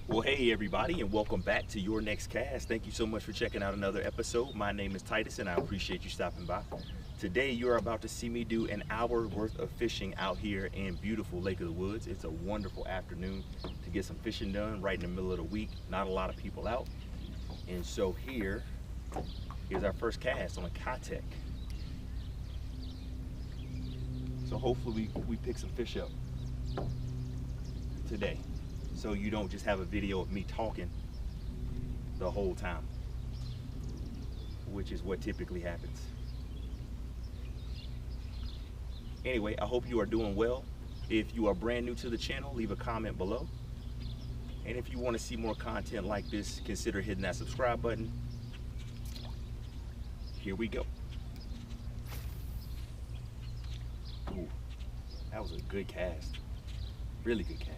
Well, hey everybody, and welcome back to your next cast. Thank you so much for checking out another episode. My name is Titus, and I appreciate you stopping by. Today, you're about to see me do an hour worth of fishing out here in beautiful Lake of the Woods. It's a wonderful afternoon to get some fishing done right in the middle of the week. Not a lot of people out, and so here's our first cast on a Keitech. So hopefully we pick some fish up today, so you don't just have a video of me talking the whole time, which is what typically happens. Anyway, I hope you are doing well. If you are brand new to the channel, leave a comment below. And if you want to see more content like this, consider hitting that subscribe button. Here we go. Ooh, that was a good cast. Really good cast.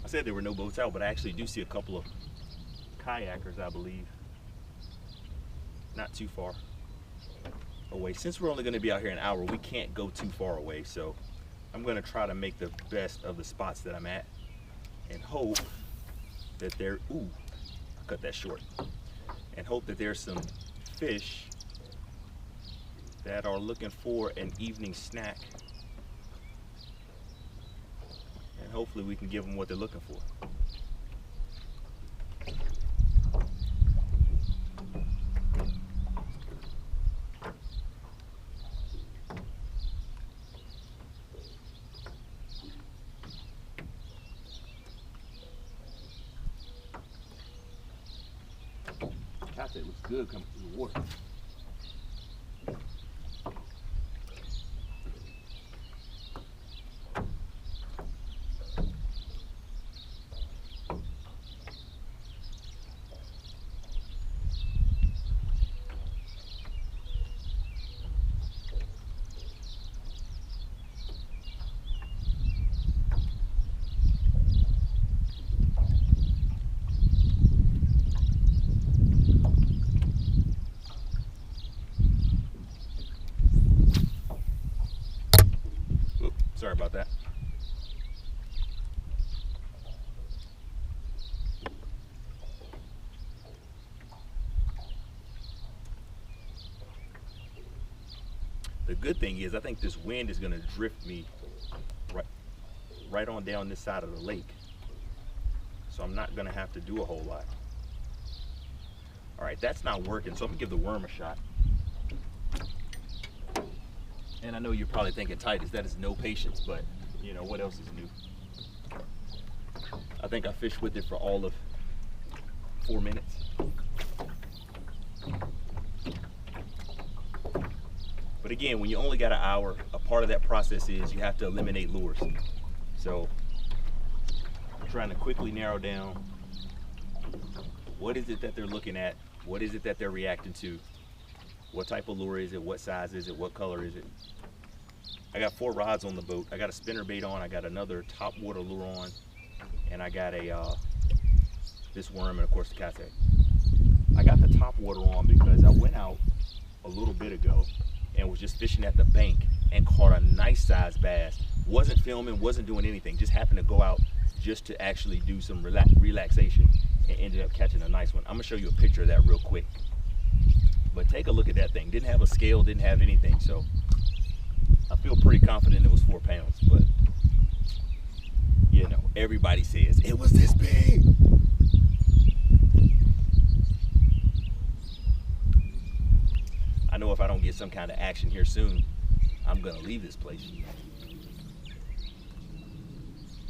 I said there were no boats out, but I actually do see a couple of kayakers, I believe. Not too far away. Since we're only going to be out here an hour, we can't go too far away, so I'm going to try to make the best of the spots that I'm at and hope that there, ooh, I cut that short, and hope that there's some fish that are looking for an evening snack, and hopefully we can give them what they're looking for. Keitech looks good coming through the water. Sorry about that. The good thing is I think this wind is going to drift me right on down this side of the lake. So I'm not going to have to do a whole lot. All right, that's not working, so I'm going to give the worm a shot. And I know you're probably thinking, Titus, that is no patience, but you know, what else is new? I think I fished with it for all of 4 minutes. But again, when you only got an hour, a part of that process is you have to eliminate lures. So I'm trying to quickly narrow down what is it that they're looking at, what is it that they're reacting to, what type of lure is it, what size is it, what color is it. I got 4 rods on the boat. I got a spinner bait on, I got another top water lure on, and I got a this worm, and of course the Keitech. I got the top water on because I went out a little bit ago and was just fishing at the bank and caught a nice sized bass. Wasn't filming, wasn't doing anything, just happened to go out just to actually do some relaxation, and ended up catching a nice one. I'm gonna show you a picture of that real quick. But take a look at that thing. Didn't have a scale, didn't have anything, so I feel pretty confident it was 4 pounds, but you know, everybody says it was this big. I know if I don't get some kind of action here soon, I'm gonna leave this place.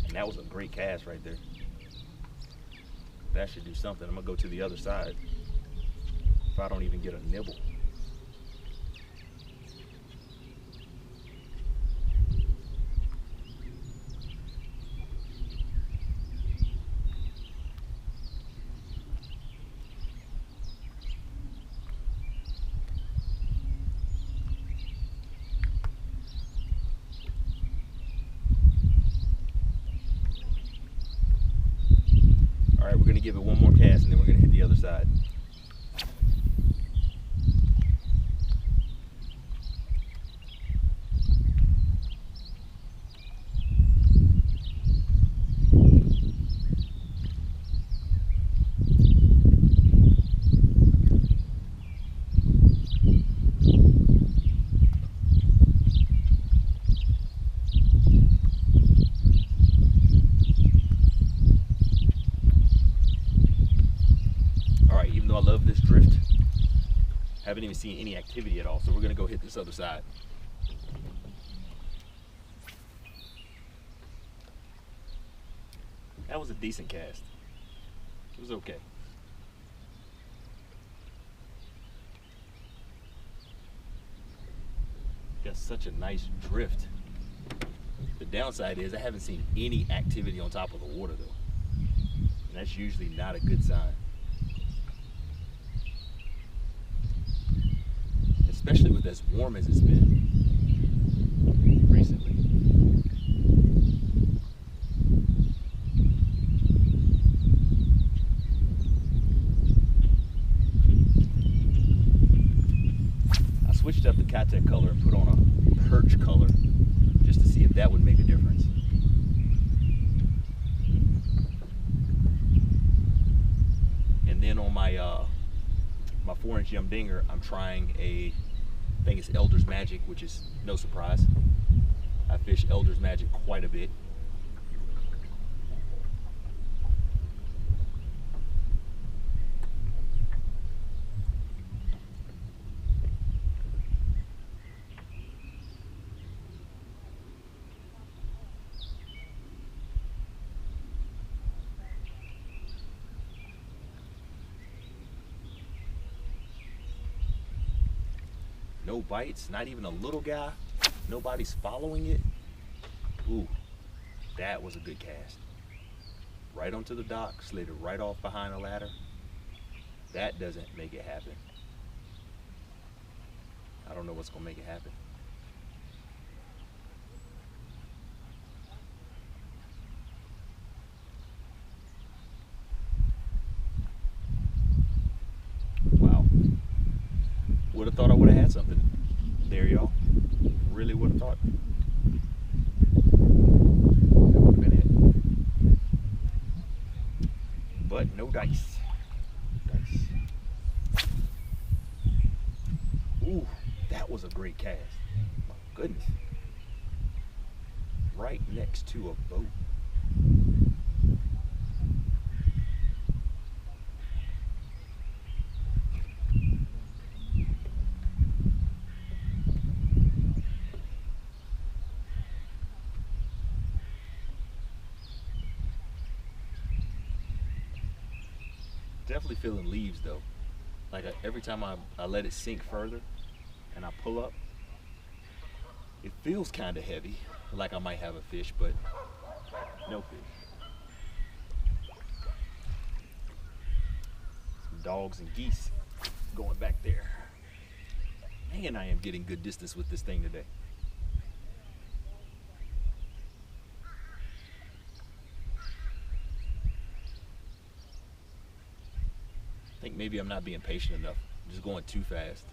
And that was a great cast right there. That should do something. I'm gonna go to the other side if I don't even get a nibble. side. Even though I love this drift, haven't even seen any activity at all, so we're gonna go hit this other side. That was a decent cast. It was okay. Got such a nice drift. The downside is I haven't seen any activity on top of the water though. And that's usually not a good sign. Especially with as warm as it's been recently. I switched up the Keitech color and put on a perch color just to see if that would make a difference. And then on my 4-inch Yum Dinger, I'm trying I think it's Elder's Magic, which is no surprise. I fish Elder's Magic quite a bit. No bites, not even a little guy. Nobody's following it. Ooh, that was a good cast. Right onto the dock, slid it right off behind a ladder. That doesn't make it happen. I don't know what's gonna make it happen. Wow. Would have thought I would have had something there, y'all. Really would have thought. That would have been it. But no dice. Ooh, that was a great cast. My goodness. Right next to a boat. Definitely feeling leaves though. Like every time I let it sink further and I pull up, it feels kind of heavy, like I might have a fish, but no fish. Some dogs and geese going back there. Man, I am getting good distance with this thing today. I think maybe I'm not being patient enough. I'm just going too fast.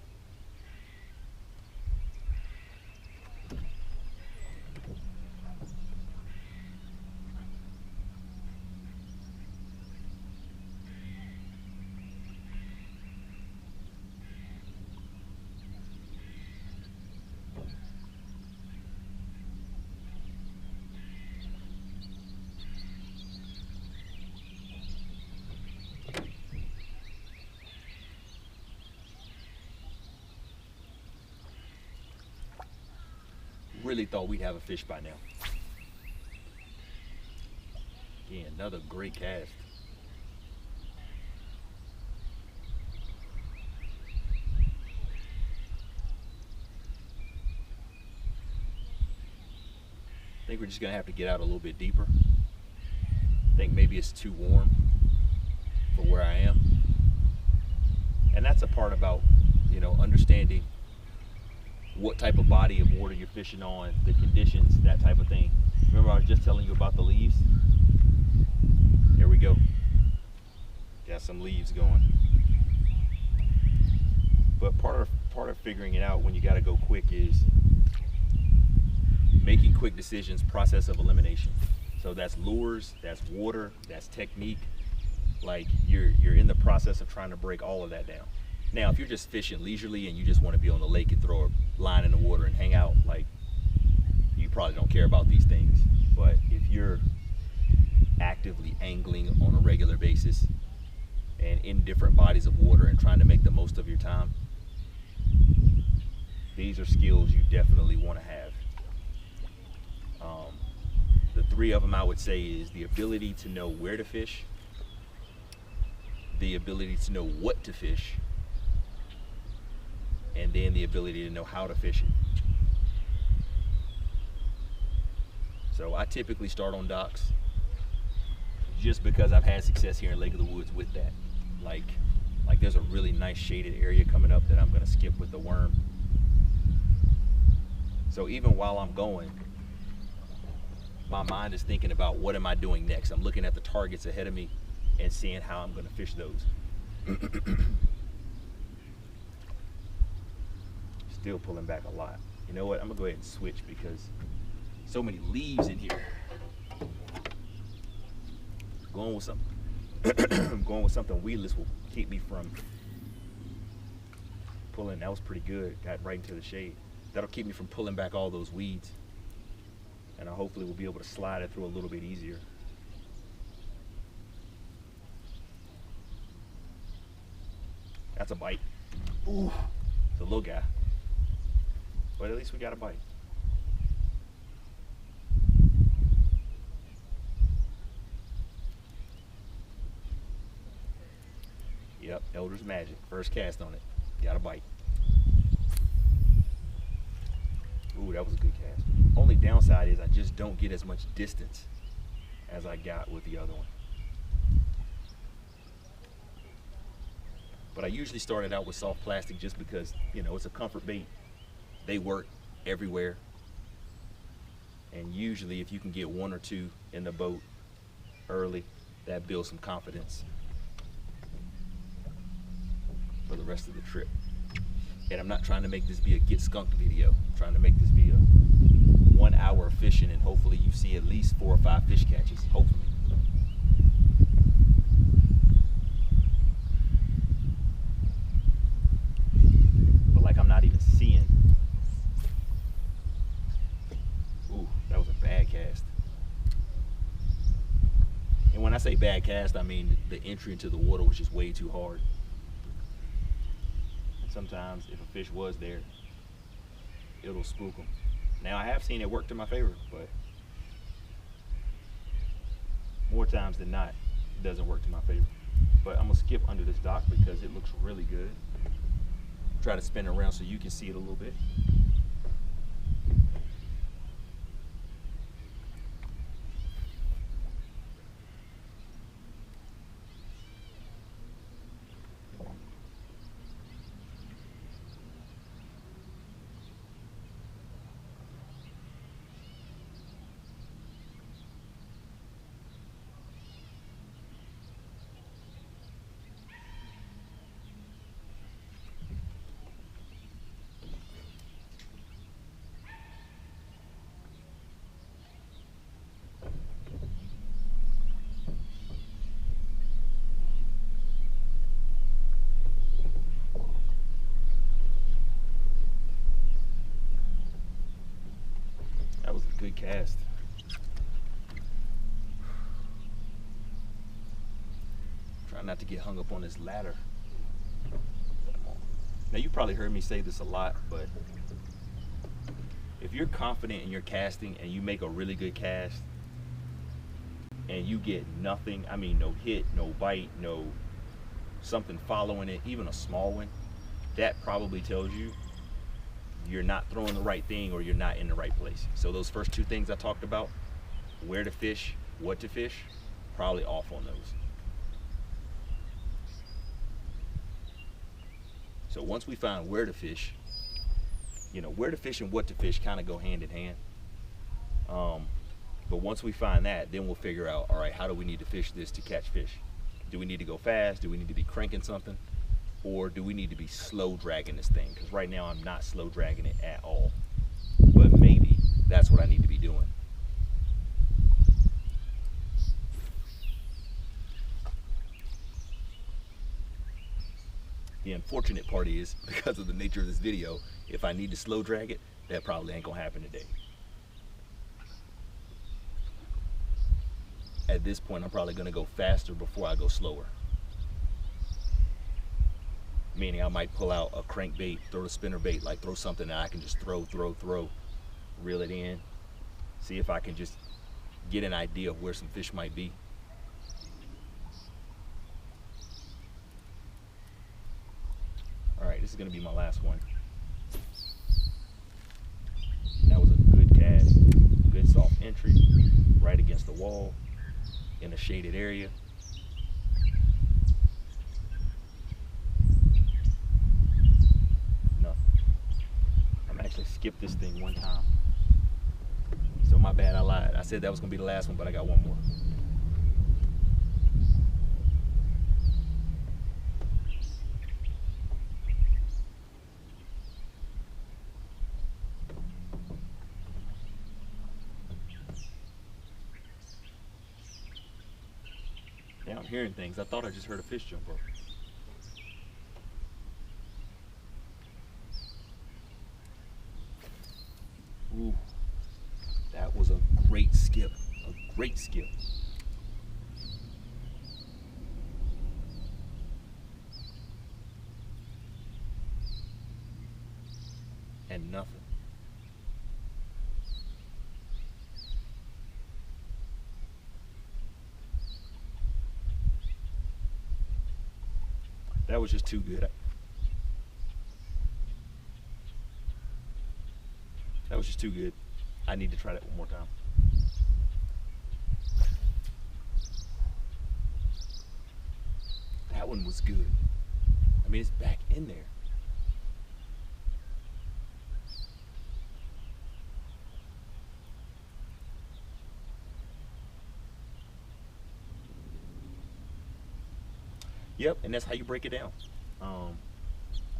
Really thought we'd have a fish by now. Again, another great cast. I think we're just gonna have to get out a little bit deeper. I think maybe it's too warm for where I am. And that's a part about, you know, understanding what type of body of water you're fishing on, the conditions, that type of thing. Remember I was just telling you about the leaves? There we go. Got some leaves going. But part of figuring it out when you got to go quick is making quick decisions, process of elimination. So that's lures, that's water, that's technique. Like you're in the process of trying to break all of that down. Now, if you're just fishing leisurely and you just want to be on the lake and throw a line in the water and hang out, like, you probably don't care about these things. But if you're actively angling on a regular basis and in different bodies of water and trying to make the most of your time, these are skills you definitely want to have. The three of them I would say is the ability to know where to fish, the ability to know what to fish, and then the ability to know how to fish it. So I typically start on docks just because I've had success here in Lake of the Woods with that. Like there's a really nice shaded area coming up that I'm gonna skip with the worm. So even while I'm going, my mind is thinking about what am I doing next. I'm looking at the targets ahead of me and seeing how I'm gonna fish those. Still pulling back a lot. You know what, I'm gonna go ahead and switch because so many leaves in here. Going with something weedless will keep me from pulling. That was pretty good. Got right into the shade. That'll keep me from pulling back all those weeds. And I hopefully will be able to slide it through a little bit easier. That's a bite. Ooh, it's a little guy. But at least we got a bite. Yep, Elder's Magic. First cast on it. Got a bite. Ooh, that was a good cast. Only downside is I just don't get as much distance as I got with the other one. But I usually started out with soft plastic just because, you know, it's a comfort bait. They work everywhere. And usually if you can get one or two in the boat early, that builds some confidence for the rest of the trip. And I'm not trying to make this be a get skunked video. I'm trying to make this be a 1 hour of fishing, and hopefully you see at least 4 or 5 fish catches, hopefully. But like I'm not even seeing. Ooh, that was a bad cast. And when I say bad cast, I mean the entry into the water was just way too hard. Sometimes if a fish was there, it'll spook them. Now I have seen it work to my favor, but more times than not, it doesn't work to my favor. But I'm gonna skip under this dock because it looks really good. Try to spin it around so you can see it a little bit. Good cast. Try not to get hung up on this ladder. Now you probably heard me say this a lot, but if you're confident in your casting and you make a really good cast and you get nothing, I mean no hit, no bite, no something following it, even a small one, that probably tells you you're not throwing the right thing or you're not in the right place. So those first two things I talked about, where to fish, what to fish, probably off on those. So once we find where to fish, you know, where to fish and what to fish kind of go hand in hand. But once we find that, then we'll figure out, all right, how do we need to fish this to catch fish? Do we need to go fast? Do we need to be cranking something? Or do we need to be slow dragging this thing? Because right now I'm not slow dragging it at all. But maybe that's what I need to be doing. The unfortunate part is, because of the nature of this video, if I need to slow drag it, that probably ain't gonna happen today. At this point, I'm probably gonna go faster before I go slower. Meaning I might pull out a crankbait, throw a spinner bait, like throw something that I can just throw, reel it in, see if I can just get an idea of where some fish might be. All right, this is gonna be my last one. That was a good cast, good soft entry, right against the wall, in a shaded area. Nothing. I'm actually skipped this thing one time. So my bad, I lied. I said that was gonna be the last one, but I got one more. Now I'm hearing things. I thought I just heard a fish jump up. Ooh, that was a great skip. A great skip. And nothing. That was just too good. That was just too good. I need to try that one more time. That one was good. I mean, it's back in there. Yep, and that's how you break it down.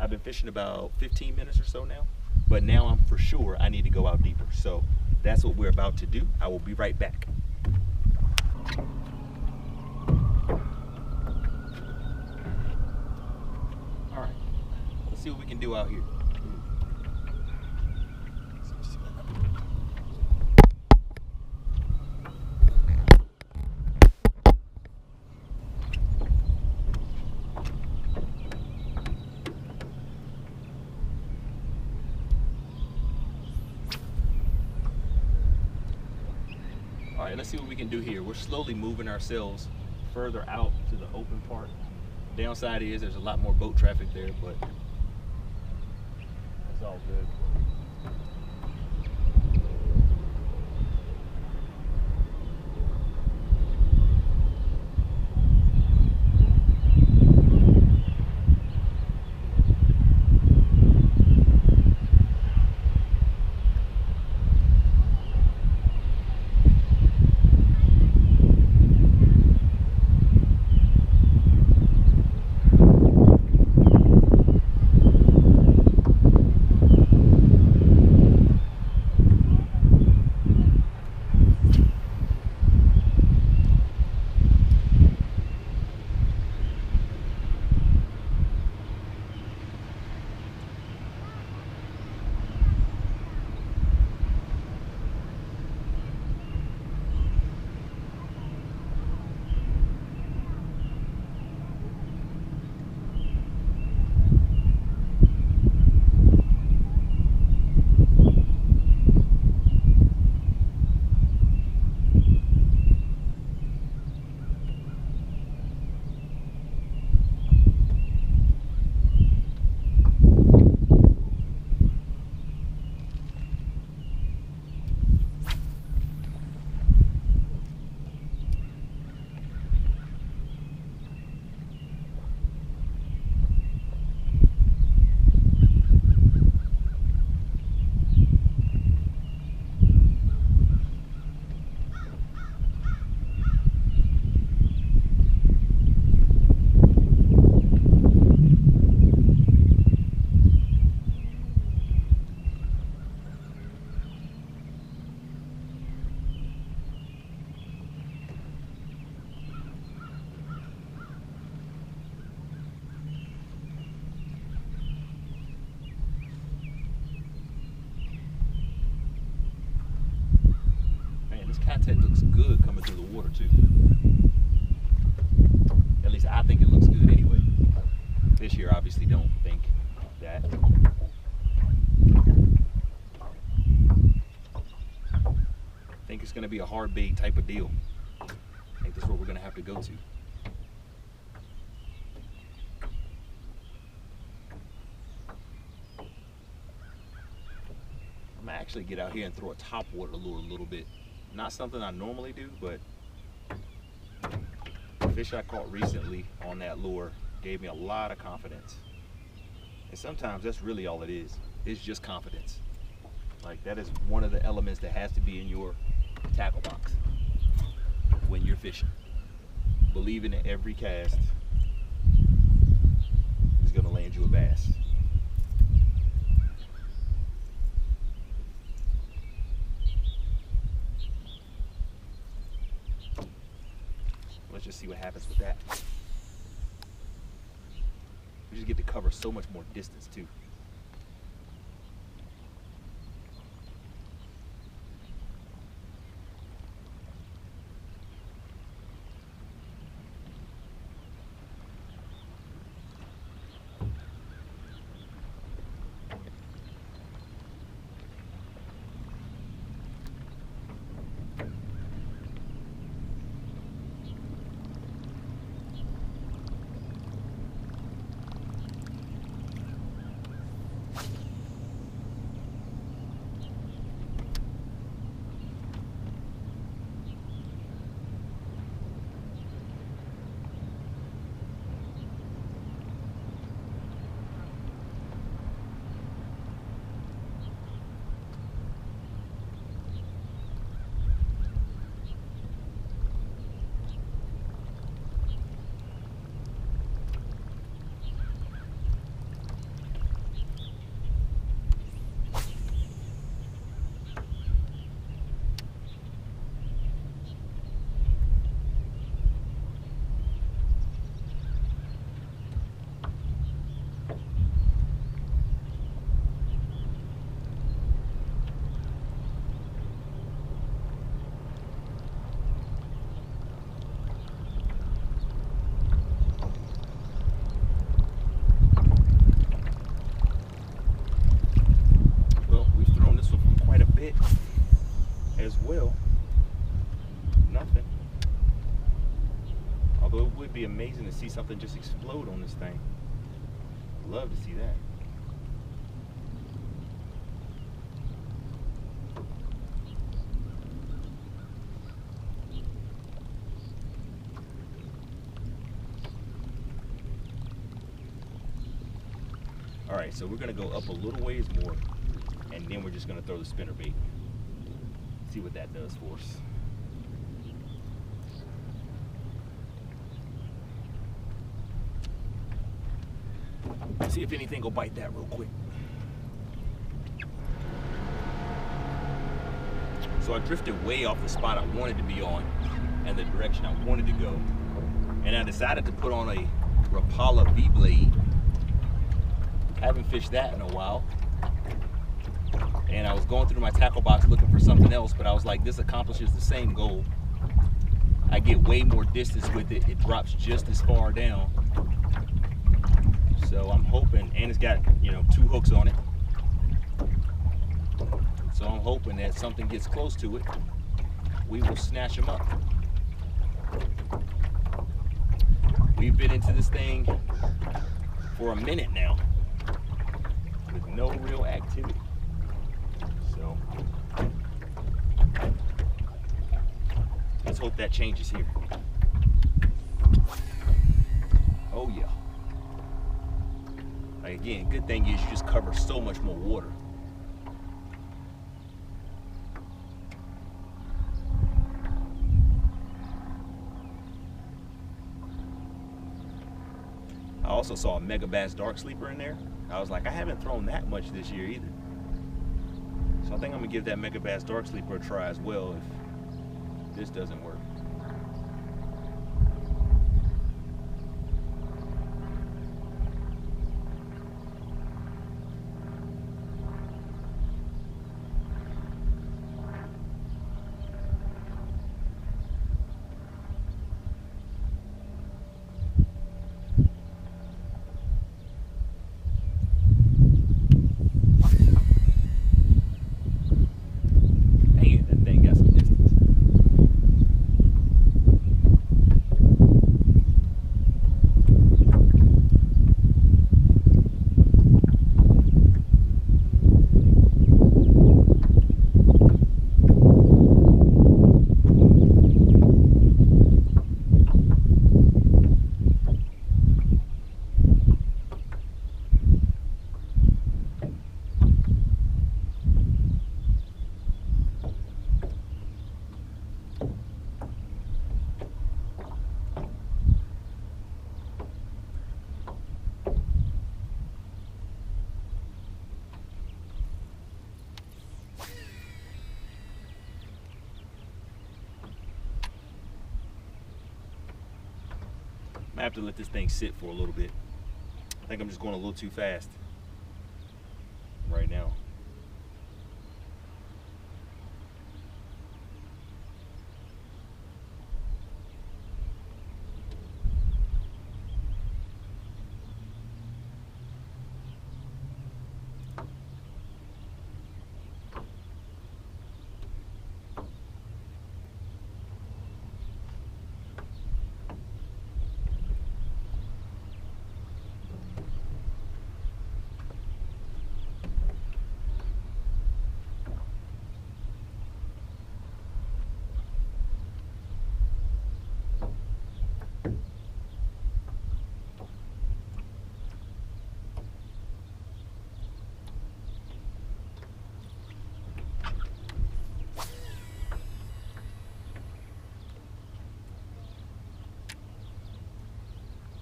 I've been fishing about 15 minutes or so now, but now I'm for sure I need to go out deeper. So that's what we're about to do. I will be right back. All right, let's see what we can do out here. All right, let's see what we can do here. We're slowly moving ourselves further out to the open part. Downside is there's a lot more boat traffic there, but that's all good. This cathead looks good coming through the water too. At least I think it looks good anyway. Fish here obviously don't think that. I think it's gonna be a hard bait type of deal. I think that's what we're gonna have to go to. I'm gonna actually get out here and throw a topwater lure a little bit. Not something I normally do, but the fish I caught recently on that lure gave me a lot of confidence. And sometimes that's really all it is. It's just confidence. Like, that is one of the elements that has to be in your tackle box when you're fishing. Believing that every cast is gonna land you a bass. Let's just see what happens with that. We just get to cover so much more distance too. As well. Nothing. Although it would be amazing to see something just explode on this thing. Love to see that. All right, so we're gonna go up a little ways more, and then we're just gonna throw the spinner bait. See what that does for us. See if anything will bite that real quick. So I drifted way off the spot I wanted to be on and the direction I wanted to go. And I decided to put on a Rapala V-Blade. Haven't fished that in a while. And I was going through my tackle box looking for something else, but I was like, this accomplishes the same goal. I get way more distance with it. It drops just as far down. So I'm hoping, and it's got, you know, 2 hooks on it. So I'm hoping that something gets close to it. We will snatch them up. We've been into this thing for a minute now with no real activity. So let's hope that changes here. Oh yeah. Like, again, good thing is you just cover so much more water. I also saw a Megabass Dark Sleeper in there. I was like, I haven't thrown that much this year either. So I think I'm gonna give that Megabass Dark Sleeper a try as well if this doesn't work. have to let this thing sit for a little bit. I think I'm just going a little too fast right now.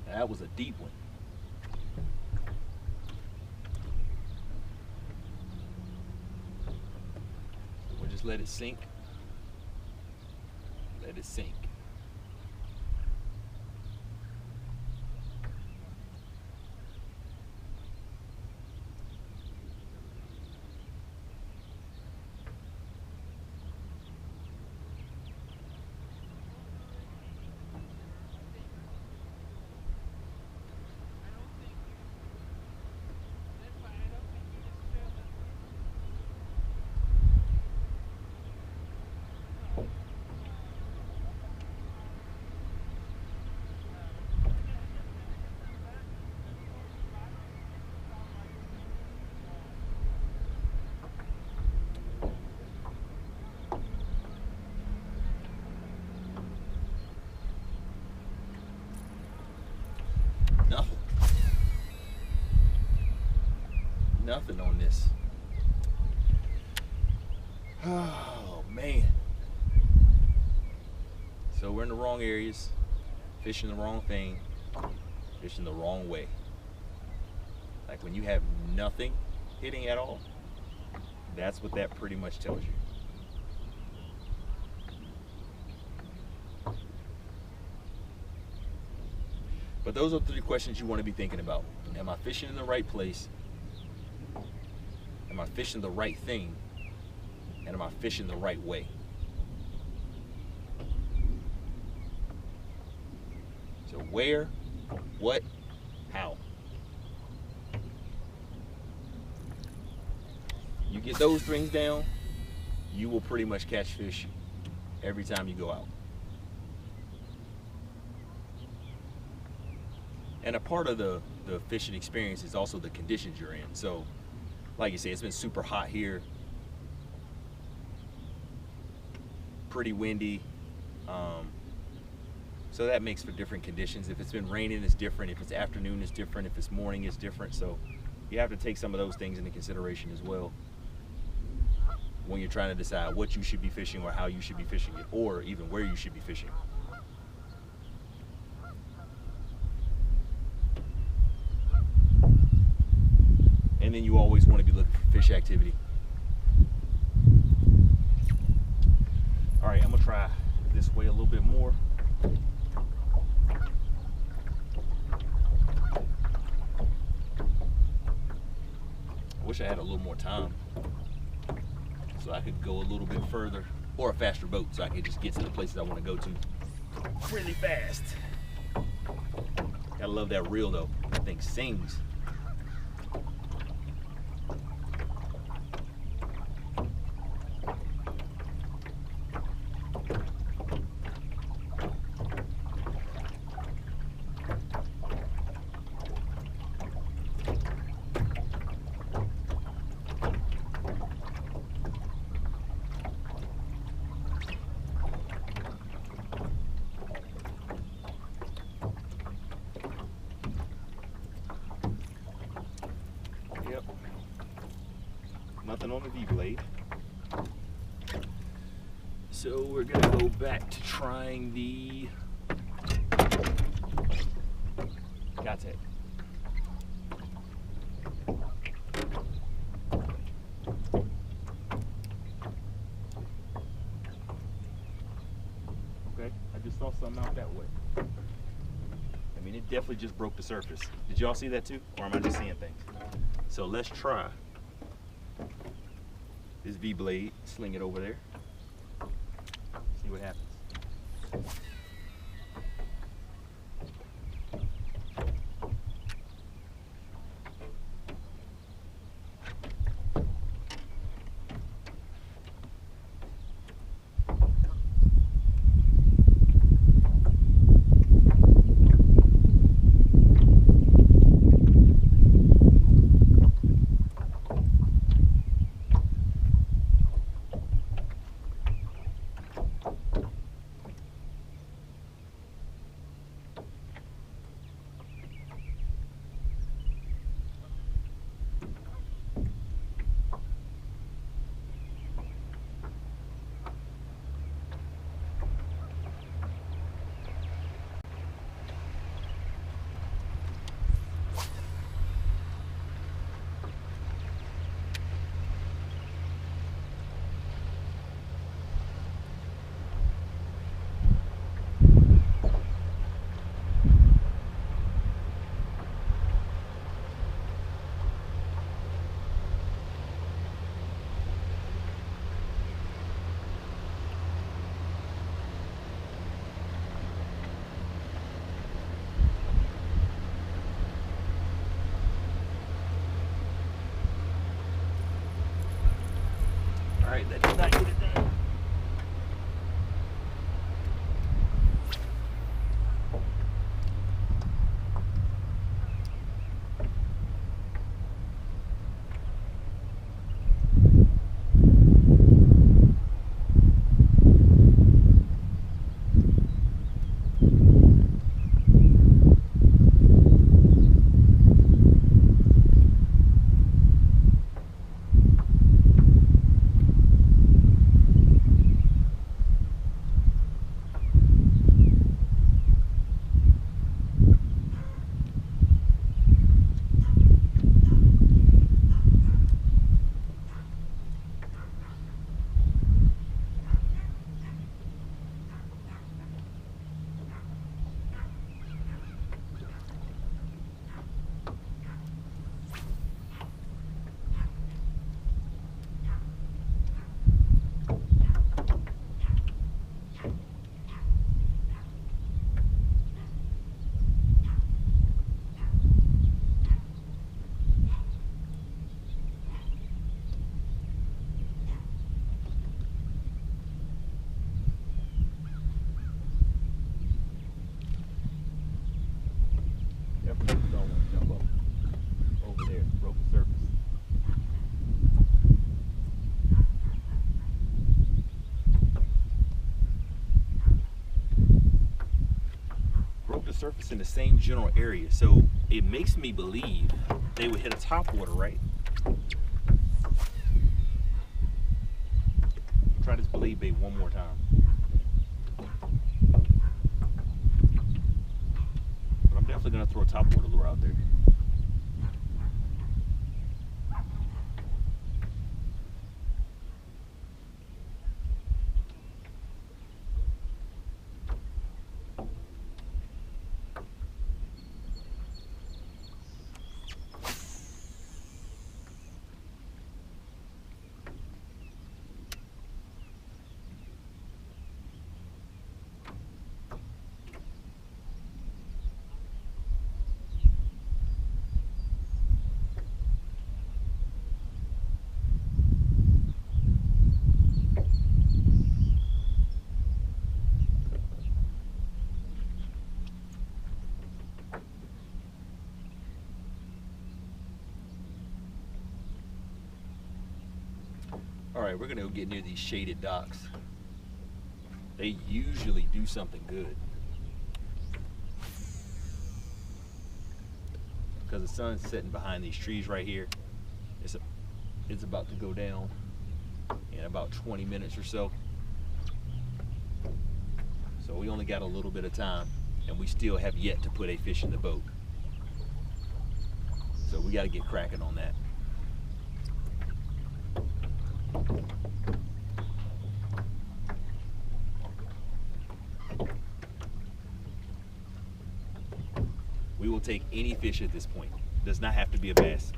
That was a deep one. We'll just let it sink. Let it sink. Nothing. Nothing on this. Oh man. So we're in the wrong areas, fishing the wrong thing, fishing the wrong way. Like when you have nothing hitting at all, that's what that pretty much tells you. But those are the 3 questions you want to be thinking about. Am I fishing in the right place? Am I fishing the right thing? And am I fishing the right way? So where, what, how? You get those things down, you will pretty much catch fish every time you go out. And a part of the fishing experience is also the conditions you're in. So, like you say, it's been super hot here, pretty windy. So that makes for different conditions. If it's been raining, it's different. If it's afternoon, it's different. If it's morning, it's different. So you have to take some of those things into consideration as well when you're trying to decide what you should be fishing or how you should be fishing it, or even where you should be fishing. And then you always want to be looking for fish activity. All right, I'm gonna try this way a little bit more. I wish I had a little more time so I could go a little bit further, or a faster boat so I could just get to the places I want to go to really fast. Gotta love that reel though. That thing sings. Yep. Nothing on the V-blade. So we're gonna go back to trying the Gotec. Okay, I just saw something out that way. I mean, it definitely just broke the surface. Did y'all see that too? Or am I just seeing things? So let's try this V-blade, sling it over there. See what happens. All right, that did not get it done. That first don't want to jump up over there, broke the surface. Broke the surface in the same general area, so it makes me believe they would hit a top water, right? Try this blade bait one more time. But I'm definitely gonna throw a top water lure out there. All right, we're gonna go get near these shaded docks. They usually do something good. Because the sun's setting behind these trees right here. It's about to go down in about 20 minutes or so. So we only got a little bit of time, and we still have yet to put a fish in the boat. So we gotta get cracking on that. take any fish at this point. Does not have to be a bass.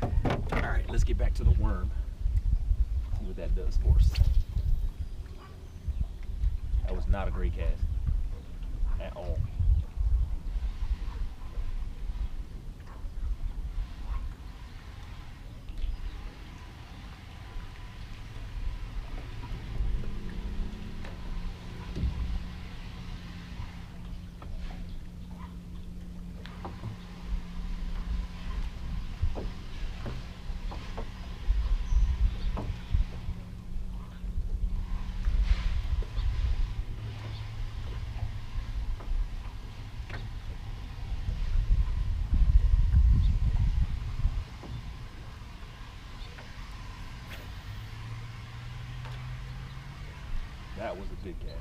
All right, let's get back to the worm. See what that does for us. That was not a great cast at all. That was a big cast.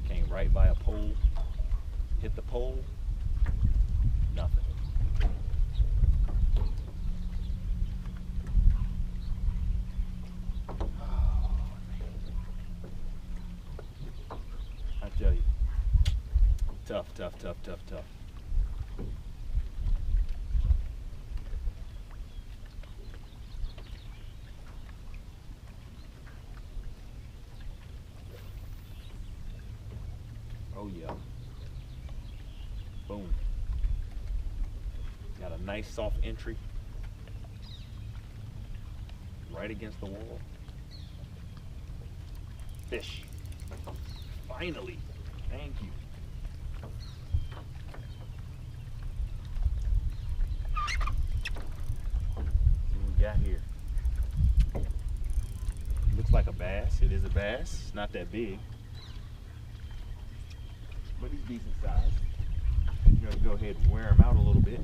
Came right by a pole, hit the pole, nothing. I tell you, tough. Oh yeah. Boom. Got a nice soft entry. Right against the wall. Fish. Finally. Thank you. See what we got here. Looks like a bass. It is a bass. It's not that big. But he's decent size. You're going to go ahead and wear him out a little bit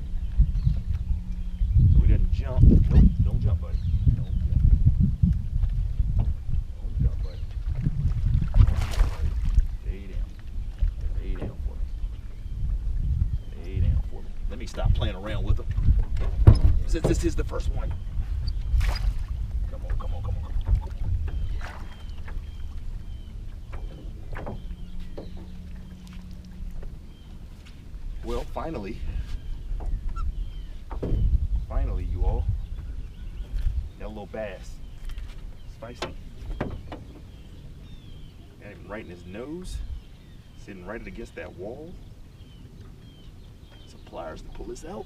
so he doesn't jump. Nope, don't jump, buddy. Don't jump, buddy. Stay down. Stay down for me. Stay down for me. Let me stop playing around with him. Since this is the first one. Come on. Well, finally, you all, got a little bass. Spicy. Got him right in his nose, sitting right against that wall. Some pliers to pull this out.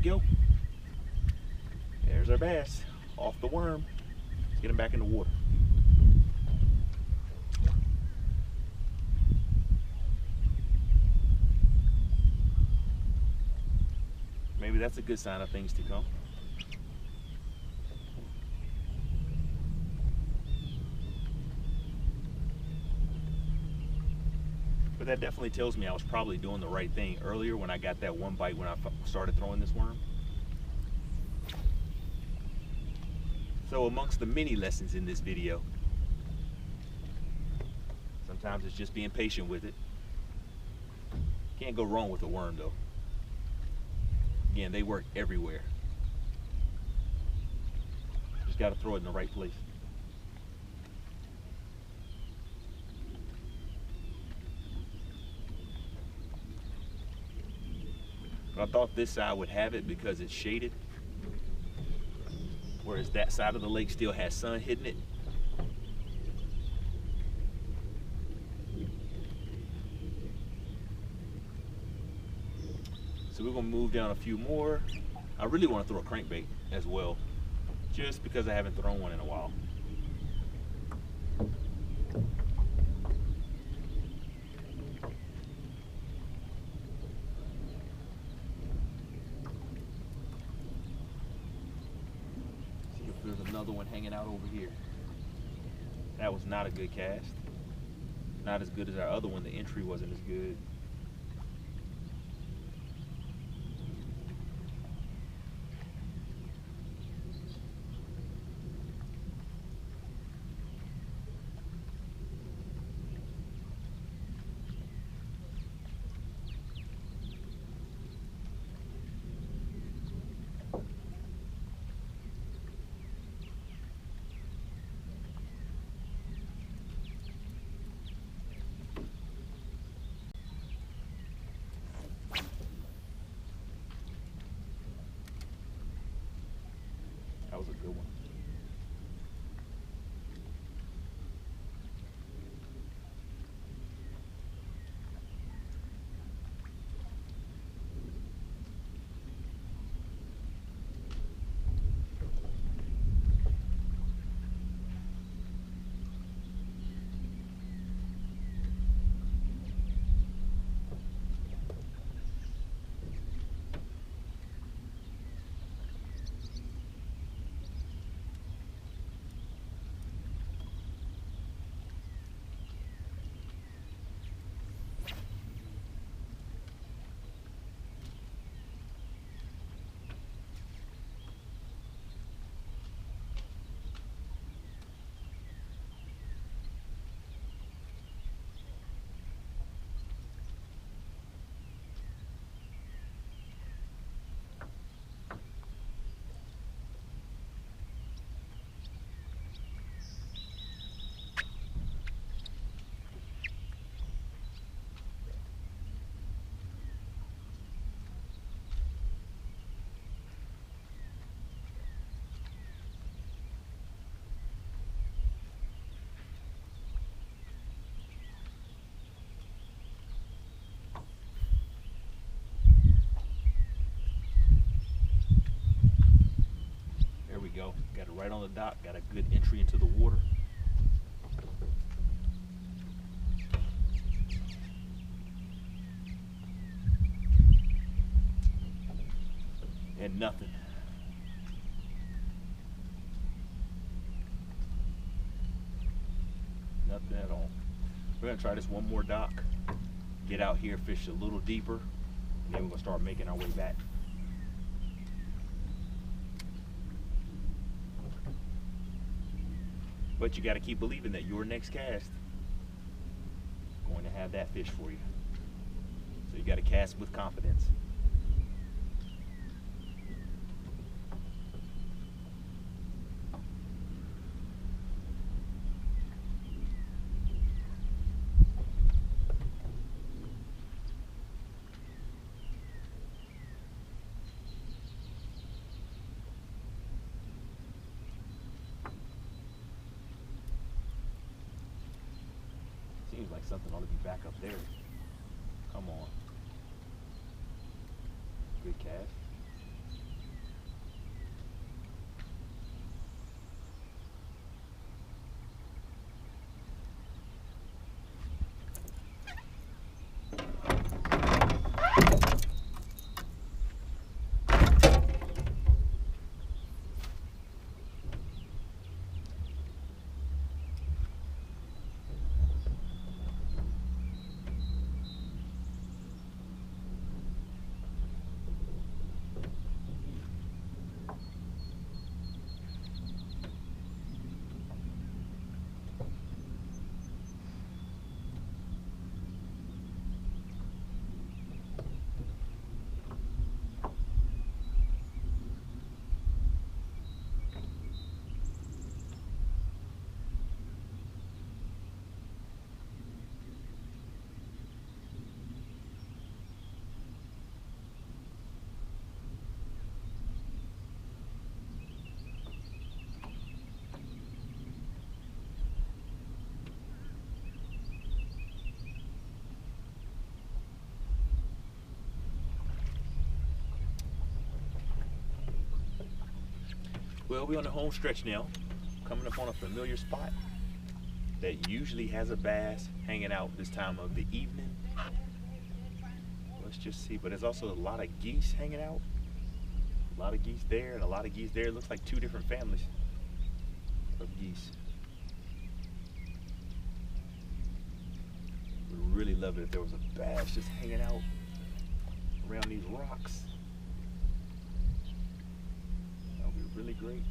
Go. There's our bass off the worm. Let's get him back in the water. Maybe that's a good sign of things to come. But that definitely tells me I was probably doing the right thing earlier when I got that one bite when I started throwing this worm. So amongst the many lessons in this video, sometimes it's just being patient with it. Can't go wrong with a worm though. Again, they work everywhere. Just got to throw it in the right place. I thought this side would have it because it's shaded, whereas that side of the lake still has sun hitting it. So we're gonna move down a few more. I really want to throw a crankbait as well, just because I haven't thrown one in a while. There's another one hanging out over here. That was not a good cast. Not as good as our other one. The entry wasn't as good. Good one. There we go. Got it right on the dock. Got a good entry into the water. And nothing. Nothing at all. We're gonna try this one more dock. Get out here, fish a little deeper, and then we're gonna start making our way back. But you gotta keep believing that your next cast is going to have that fish for you. So you gotta cast with confidence. Seems like something ought to be back up there. Come on. Good cast. Well, we're on the home stretch now, coming up on a familiar spot that usually has a bass hanging out this time of the evening. Let's just see, but there's also a lot of geese hanging out. A lot of geese there and a lot of geese there. It looks like two different families of geese. Would really love it if there was a bass just hanging out around these rocks. That would be really great.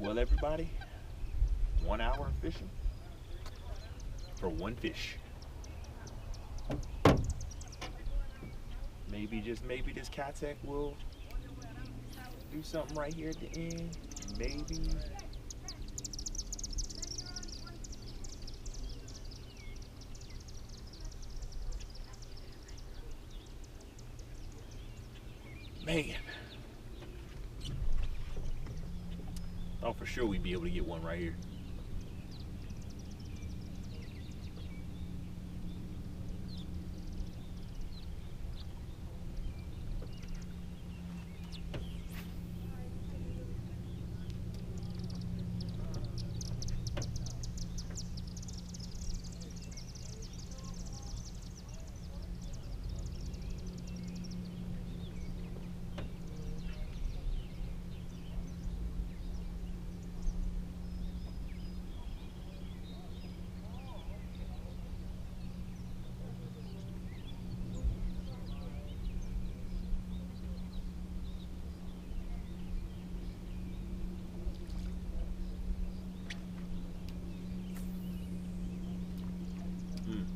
Well, everybody, 1 hour of fishing for one fish. Maybe, just maybe, this Cattech will do something right here at the end. Maybe. Man. Thought for sure we'd be able to get one right here.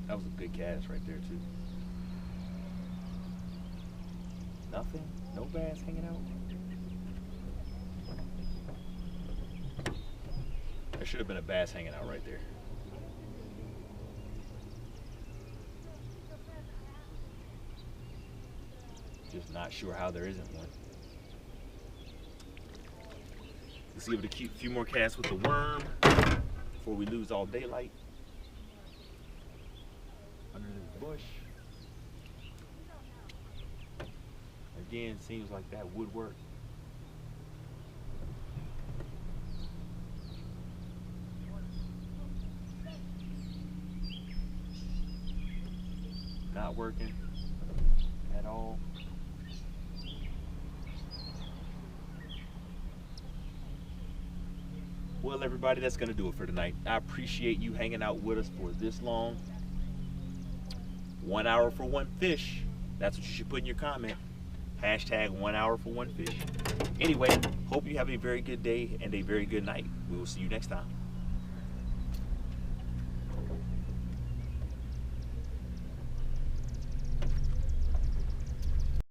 That was a good cast right there too. Nothing? No bass hanging out? There should have been a bass hanging out right there. Just not sure how there isn't one. Let's give it a few more casts with the worm before we lose all daylight. Under this bush. Again, seems like that would work. Not working at all. Well, everybody, that's gonna do it for tonight. I appreciate you hanging out with us for this long. 1 hour for one fish. That's what you should put in your comment. Hashtag 1 hour for one fish. Anyway, hope you have a very good day and a very good night. We will see you next time.